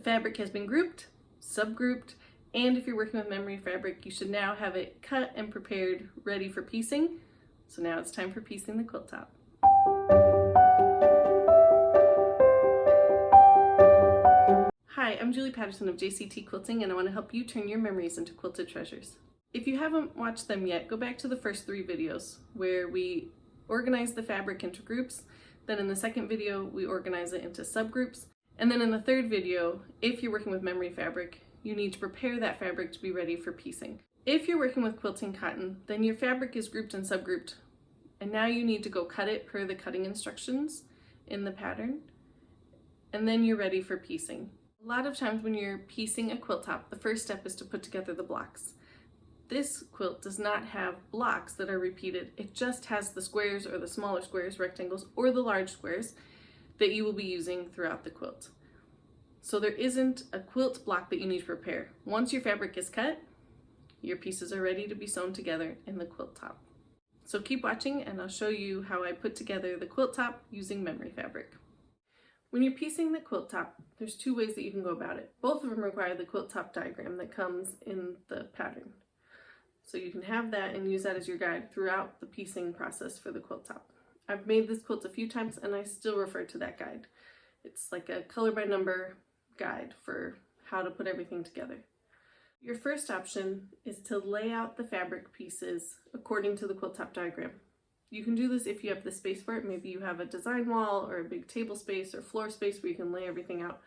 fabric has been grouped, subgrouped, and if you're working with memory fabric, you should now have it cut and prepared, ready for piecing. So now it's time for piecing the quilt top. Hi, I'm Julie Patterson of JCT Quilting, and I want to help you turn your memories into quilted treasures. If you haven't watched them yet, go back to the first 3 videos where we organize the fabric into groups. Then in the second video, we organize it into subgroups. And then in the third video, if you're working with memory fabric, you need to prepare that fabric to be ready for piecing. If you're working with quilting cotton, then your fabric is grouped and subgrouped, and now you need to go cut it per the cutting instructions in the pattern, and then you're ready for piecing. A lot of times when you're piecing a quilt top, the first step is to put together the blocks. This quilt does not have blocks that are repeated. It just has the squares or the smaller squares, rectangles, or the large squares that you will be using throughout the quilt. So there isn't a quilt block that you need to prepare. Once your fabric is cut, your pieces are ready to be sewn together in the quilt top. So keep watching and I'll show you how I put together the quilt top using memory fabric. When you're piecing the quilt top, there's 2 ways that you can go about it. Both of them require the quilt top diagram that comes in the pattern. So you can have that and use that as your guide throughout the piecing process for the quilt top. I've made this quilt a few times and I still refer to that guide. It's like a color by number guide for how to put everything together. Your first option is to lay out the fabric pieces according to the quilt top diagram. You can do this if you have the space for it. Maybe you have a design wall or a big table space or floor space where you can lay everything out.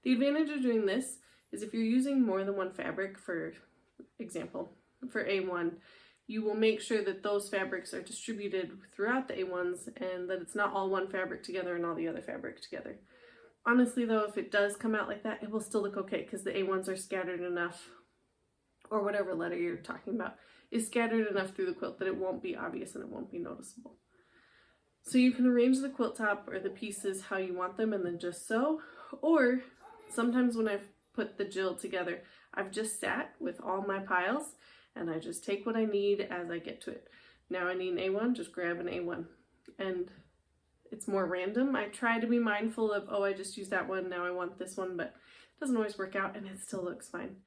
The advantage of doing this is if you're using more than one fabric, for example, for A1, you will make sure that those fabrics are distributed throughout the A1s and that it's not all one fabric together and all the other fabric together. Honestly though, if it does come out like that, it will still look okay because the A1s are scattered enough, or whatever letter you're talking about is scattered enough through the quilt that it won't be obvious and it won't be noticeable. So you can arrange the quilt top or the pieces how you want them and then just sew, or sometimes when I've put the jill together, I've just sat with all my piles and I just take what I need as I get to it. Now I need an A1, just grab an A1. And it's more random. I try to be mindful of, oh, I just used that one, now I want this one, but it doesn't always work out and it still looks fine.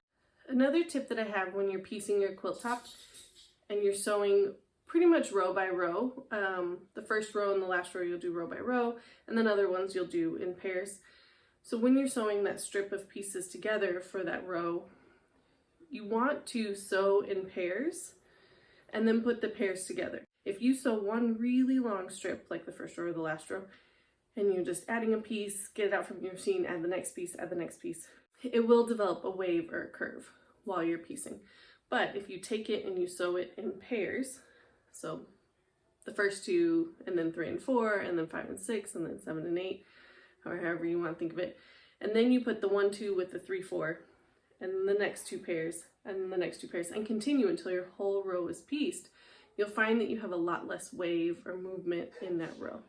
Another tip that I have when you're piecing your quilt top and you're sewing pretty much row by row, the first row and the last row you'll do row by row, and then other ones you'll do in pairs. So when you're sewing that strip of pieces together for that row, you want to sew in pairs and then put the pairs together. If you sew one really long strip, like the first row or the last row, and you're just adding a piece, get it out from your machine, add the next piece, add the next piece, it will develop a wave or a curve while you're piecing. But if you take it and you sew it in pairs, so the first 2 and then 3 and 4 and then 5 and 6 and then 7 and 8, or however you want to think of it, and then you put the 1, 2 with the 3, 4, and then the next 2 pairs, and the next 2 pairs, and continue until your whole row is pieced, you'll find that you have a lot less wave or movement in that row.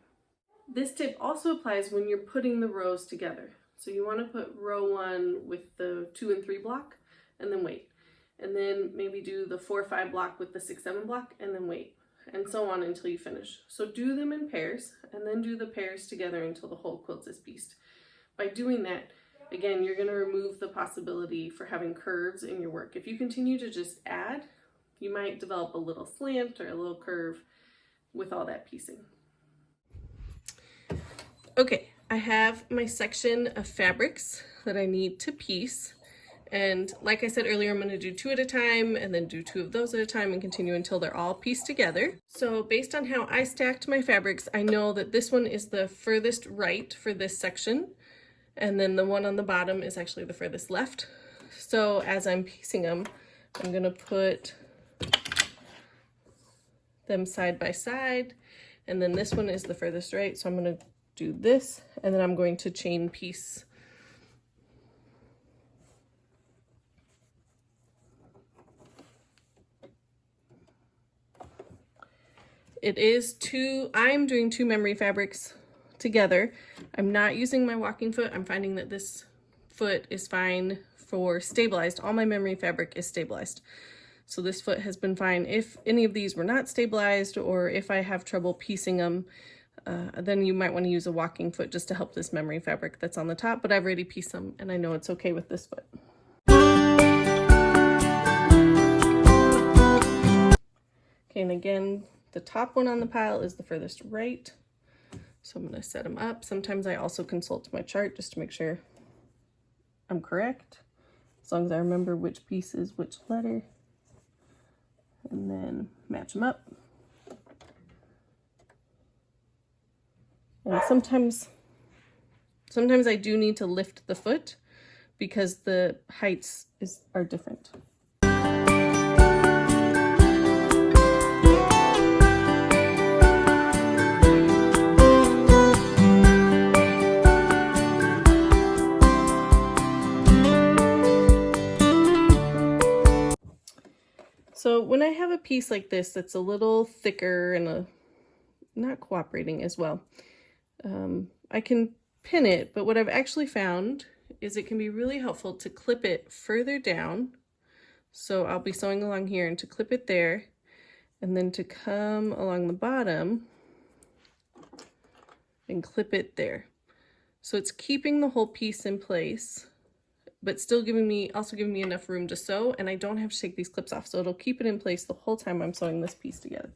This tip also applies when you're putting the rows together. So you want to put row 1 with the 2 and 3 block, and then wait. And then maybe do the 4, 5 block with the 6, 7 block, and then wait. And so on until you finish. So do them in pairs, and then do the pairs together until the whole quilt is pieced. By doing that, again, you're going to remove the possibility for having curves in your work. If you continue to just add, you might develop a little slant or a little curve with all that piecing. Okay, I have my section of fabrics that I need to piece. And like I said earlier, I'm going to do 2 at a time and then do 2 of those at a time and continue until they're all pieced together. So based on how I stacked my fabrics, I know that this one is the furthest right for this section. And then the one on the bottom is actually the furthest left. So as I'm piecing them, I'm going to put them side by side. And then this one is the furthest right. So I'm going to do this, and then I'm going to chain piece. It is 2, I'm doing 2 memory fabrics together. I'm not using my walking foot. I'm finding that this foot is fine for stabilized. All my memory fabric is stabilized. So this foot has been fine. If any of these were not stabilized, or if I have trouble piecing them, Then you might want to use a walking foot just to help this memory fabric that's on the top, but I've already pieced them and I know it's okay with this foot. Okay, and again, the top one on the pile is the furthest right. So I'm going to set them up. Sometimes I also consult my chart just to make sure I'm correct, as long as I remember which piece is which letter, and then match them up. And sometimes I do need to lift the foot because the heights are different. So when I have a piece like this that's a little thicker and not cooperating as well, I can pin it, but what I've actually found is it can be really helpful to clip it further down. So I'll be sewing along here and to clip it there, and then to come along the bottom and clip it there. So it's keeping the whole piece in place, but still also giving me enough room to sew, and I don't have to take these clips off, so it'll keep it in place the whole time I'm sewing this piece together.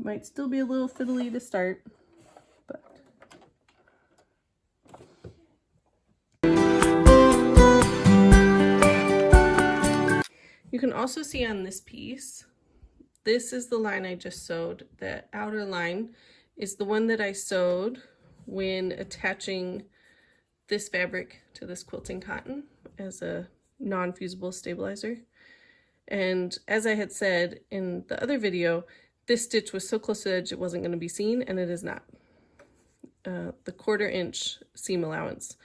Might still be a little fiddly to start, but you can also see on this piece, this is the line I just sewed. The outer line is the one that I sewed when attaching this fabric to this quilting cotton as a non-fusible stabilizer. And as I had said in the other video, this stitch was so close to the edge it wasn't going to be seen, and it is not. The 1/4 inch seam allowance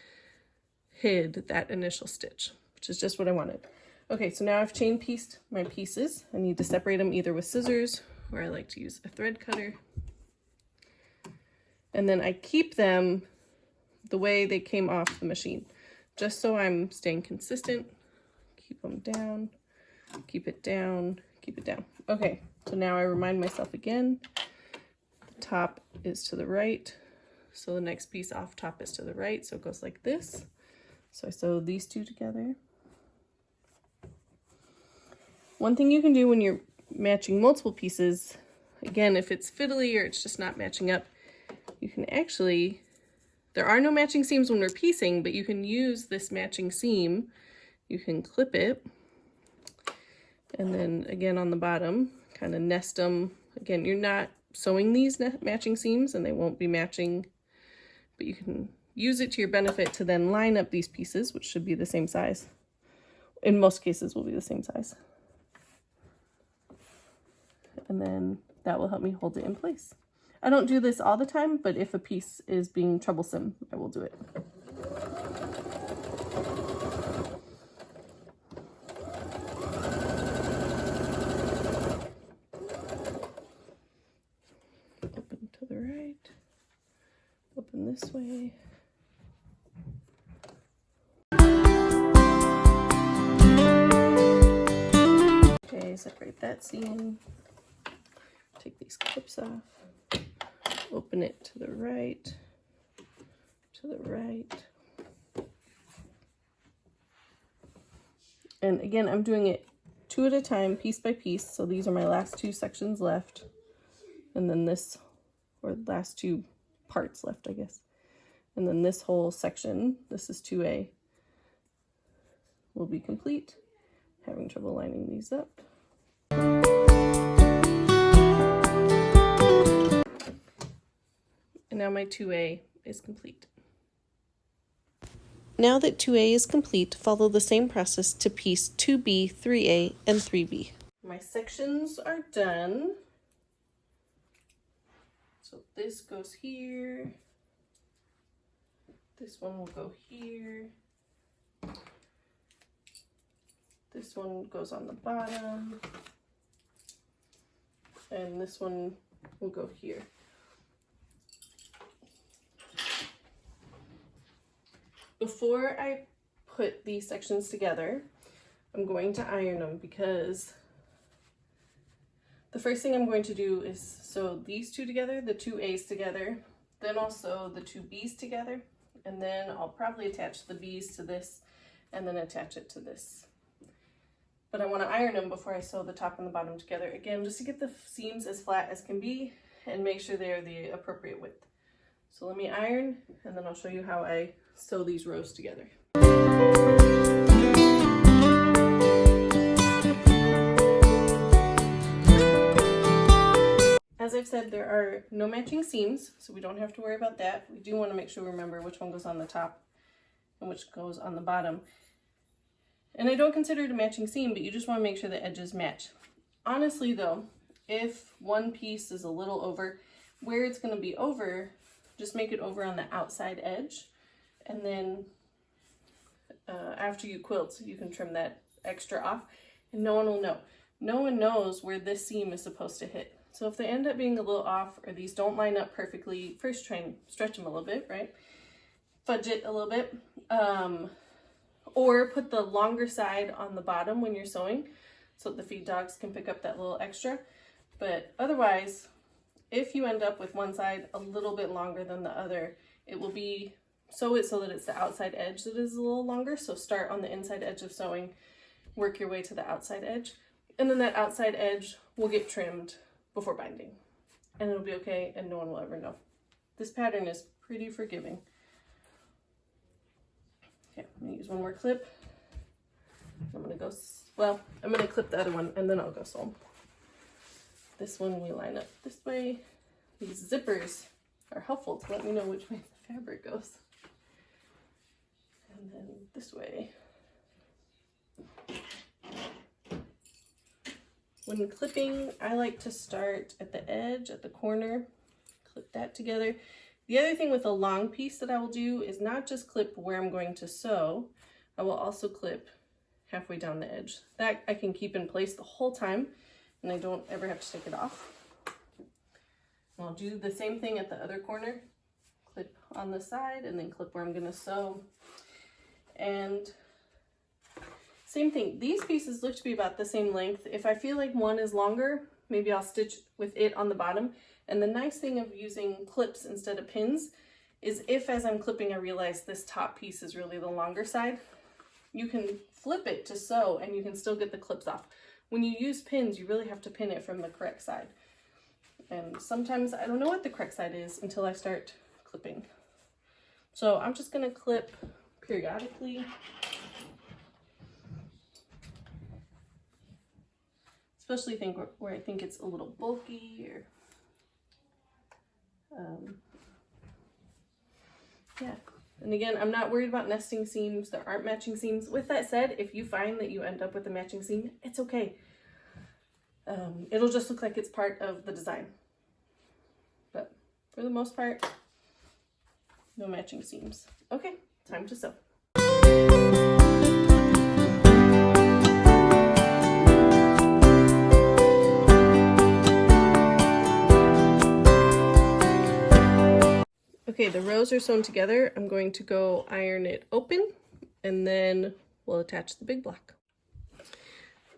hid that initial stitch, which is just what I wanted. Okay, so now I've chain pieced my pieces. I need to separate them either with scissors, or I like to use a thread cutter. And then I keep them the way they came off the machine, just so I'm staying consistent. Keep them down, keep it down, keep it down. Okay, so now I remind myself again, the top is to the right, so the next piece off top is to the right, so it goes like this. So I sew these two together. One thing you can do when you're matching multiple pieces, again, if it's fiddly or it's just not matching up, you can actually, there are no matching seams when we're piecing, but you can use this matching seam. You can clip it, and then again on the bottom, kind of nest them. Again, you're not sewing these matching seams and they won't be matching, but you can use it to your benefit to then line up these pieces, which should be the same size. In most cases will be the same size. And then that will help me hold it in place. I don't do this all the time, but if a piece is being troublesome, I will do it. Open to the right, open this way. Okay, separate that seam. Take these clips off. Open it to the right, to the right. And again, I'm doing it 2 at a time, piece by piece. So these are my last 2 sections left. And then this, or last 2 parts left, I guess. And then this whole section, this is 2A, will be complete. Having trouble lining these up. And now my 2A is complete. Now that 2A is complete, follow the same process to piece 2B, 3A, and 3B. My sections are done. So this goes here. This one will go here. This one goes on the bottom. And this one will go here. Before I put these sections together, I'm going to iron them because The first thing I'm going to do is sew these two together, the two A's together, then I'll sew the two B's together, and then I'll probably attach the B's to this and then attach it to this. But I want to iron them before I sew the top and the bottom together, again, just to get the seams as flat as can be and make sure they're the appropriate width. So let me iron, and then I'll show you how I sew these rows together. As I've said, there are no matching seams, so we don't have to worry about that. We do want to make sure we remember which one goes on the top and which goes on the bottom. And I don't consider it a matching seam, but you just want to make sure the edges match. Honestly though, if one piece is a little over, where it's going to be over, just make it over on the outside edge. And then after you quilt, you can trim that extra off and no one will know. No one knows where this seam is supposed to hit. So if they end up being a little off or these don't line up perfectly, first try and stretch them a little bit, right? Fudge it a little bit. Or put the longer side on the bottom when you're sewing so that the feed dogs can pick up that little extra. But otherwise, if you end up with one side a little bit longer than the other, it will be, sew it so that it's the outside edge that is a little longer. So start on the inside edge of sewing, work your way to the outside edge, and then that outside edge will get trimmed before binding. And it'll be okay and no one will ever know. This pattern is pretty forgiving. Okay, I'm gonna use one more clip. I'm gonna go, well, I'm gonna clip the other one and then I'll go sew them. This one we line up this way. These zippers are helpful to let me know which way the fabric goes. And then this way. When clipping, I like to start at the edge, at the corner, clip that together. The other thing with a long piece that I will do is not just clip where I'm going to sew, I will also clip halfway down the edge. That I can keep in place the whole time and I don't ever have to take it off. And I'll do the same thing at the other corner, clip on the side and then clip where I'm going to sew. And same thing, these pieces look to be about the same length. If I feel like one is longer, maybe I'll stitch with it on the bottom. And the nice thing of using clips instead of pins is if as I'm clipping I realize this top piece is really the longer side, you can flip it to sew and you can still get the clips off. When you use pins, you really have to pin it from the correct side. And sometimes I don't know what the correct side is until I start clipping. So I'm just gonna clip periodically. Especially where I think it's a little bulky or yeah. And again, I'm not worried about nesting seams. There aren't matching seams. With that said, if you find that you end up with a matching seam, it's okay. It'll just look like it's part of the design. But for the most part, no matching seams. Okay, time to sew. Okay, the rows are sewn together. I'm going to go iron it open and then we'll attach the big block.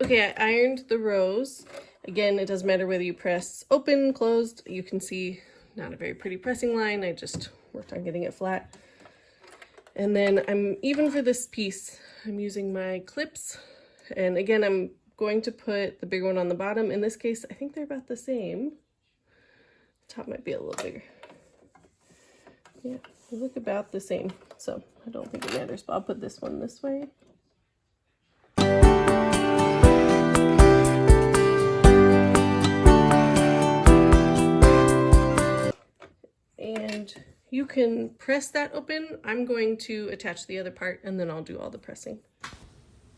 Okay, I ironed the rows. Again, it doesn't matter whether you press open, closed. You can see not a very pretty pressing line. I just worked on getting it flat. And then even for this piece, I'm using my clips. And again, I'm going to put the bigger one on the bottom. In this case, I think they're about the same. The top might be a little bigger. Yeah, they look about the same, so I don't think it matters, but I'll put this one this way. And you can press that open. I'm going to attach the other part and then I'll do all the pressing.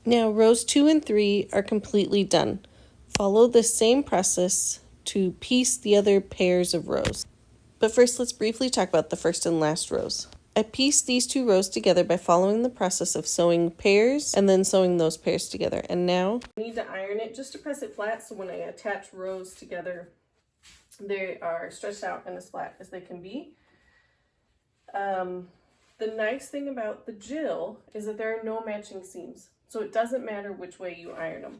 Now rows 2 and 3 are completely done. Follow the same process to piece the other pairs of rows. But first, let's briefly talk about the first and last rows. I pieced these 2 rows together by following the process of sewing pairs and then sewing those pairs together. And now I need to iron it just to press it flat so when I attach rows together, they are stretched out and as flat as they can be. The nice thing about the Jill is that there are no matching seams. So it doesn't matter which way you iron them.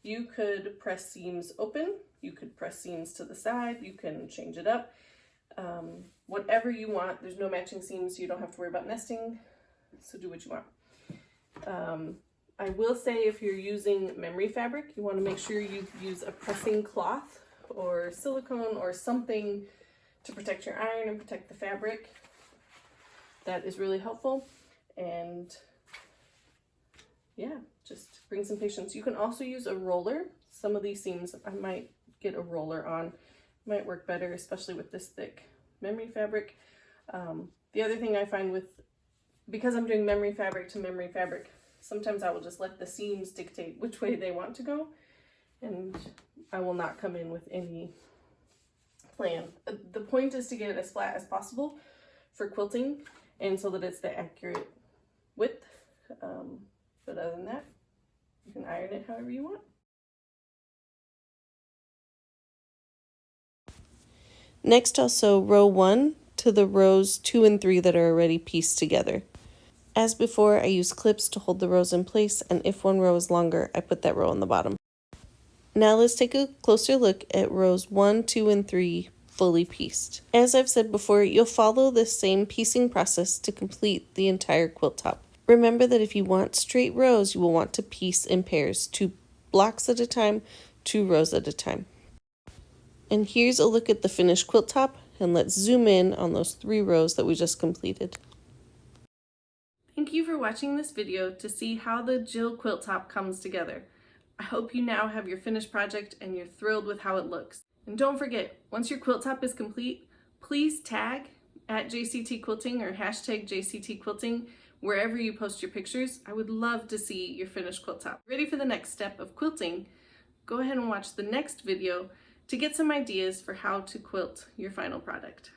You could press seams open, You could press seams to the side, you can change it up, whatever you want. There's no matching seams, so you don't have to worry about nesting, so do what you want. I will say if you're using memory fabric, you want to make sure you use a pressing cloth or silicone or something to protect your iron and protect the fabric. That is really helpful. And yeah, just bring some patience. You can also use a roller. Some of these seams I might get a roller on. Might work better, especially with this thick memory fabric. The other thing I find because I'm doing memory fabric to memory fabric, sometimes I will just let the seams dictate which way they want to go, and I will not come in with any plan. The point is to get it as flat as possible for quilting, and so that it's the accurate width. But other than that, you can iron it however you want. Next, I'll sew row 1 to the rows 2 and 3 that are already pieced together. As before, I use clips to hold the rows in place, and if one row is longer, I put that row on the bottom. Now let's take a closer look at rows 1, 2, and 3 fully pieced. As I've said before, you'll follow this same piecing process to complete the entire quilt top. Remember that if you want straight rows, you will want to piece in pairs, 2 blocks at a time, 2 rows at a time. And here's a look at the finished quilt top, and let's zoom in on those 3 rows that we just completed. Thank you for watching this video to see how the Jill quilt top comes together. I hope you now have your finished project and you're thrilled with how it looks. And don't forget, once your quilt top is complete, please tag at JCT Quilting or hashtag JCT Quilting wherever you post your pictures. I would love to see your finished quilt top. Ready for the next step of quilting? Go ahead and watch the next video to get some ideas for how to quilt your final product.